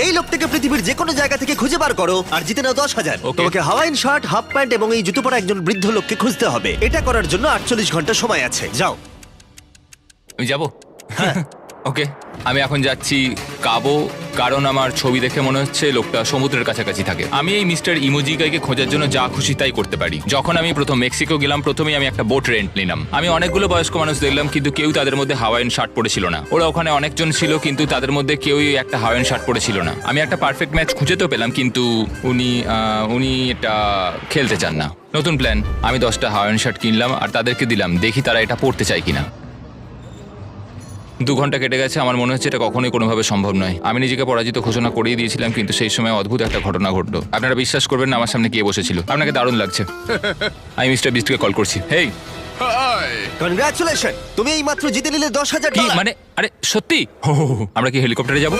এই লোকটাকে পৃথিবীর যে কোনো জায়গা থেকে খুঁজে বার করো আর জিতে নাও 10,000। Okay. তোমাকে হাওয়াইন শার্ট, হাফ প্যান্ট এবং এই জুতো পরা একজন বৃদ্ধ লোককে খুঁজতে হবে। এটা করার জন্য 48 ঘন্টা সময় আছে। যাও। আমি যাব ওকে আমি এখন যাচ্ছি কাবো, কারণ আমার ছবি দেখে মনে হচ্ছে লোকটা সমুদ্রের কাছাকাছি থাকে। আমি এই মিস্টার ইমোজিকাইকে খোঁজার জন্য যা খুশি তাই করতে পারি। যখন আমি প্রথম মেক্সিকো গেলাম, প্রথমেই আমি একটা বোট রেন্ট নিলাম। আমি অনেকগুলো বয়স্ক মানুষ দেখলাম, কিন্তু কেউ তাদের মধ্যে হাওয়াইন শার্ট পরেছিল না। ওরা ওখানে অনেকজন ছিল, কিন্তু তাদের মধ্যে কেউই একটা হাওয়াইন শার্ট পরেছিল না। আমি একটা পারফেক্ট ম্যাচ খুঁজে তো পেলাম, কিন্তু উনি এটা খেলতে চান না। নতুন প্ল্যান, আমি 10টা হাওয়াইন শার্ট কিনলাম আর তাদেরকে দিলাম, দেখি তারা এটা পরতে চায় কিনা। 2 ঘন্টা কেটে গেছে, আমার মনে হচ্ছে এটা কখনোই কোনোভাবে সম্ভব নয়। আমি নিজেকে পরাজিত ঘোষণা করিয়ে দিয়েছিলাম, কিন্তু সেই সময় অদ্ভুত একটা ঘটনা ঘটলো। আপনারা বিশ্বাস করবেন না, আমার সামনে কে বসেছিল। আপনাকে দারুণ লাগছে। আমি মিস্টার বিস্টকে কল করছি। হেই, কনগ্রাচুলেশন, তুমি এই মাত্র জিতে নিলে 10,000 কি ডলার। মানে? আরে সত্যি? আমরা কি হেলিকপ্টারে যাবো?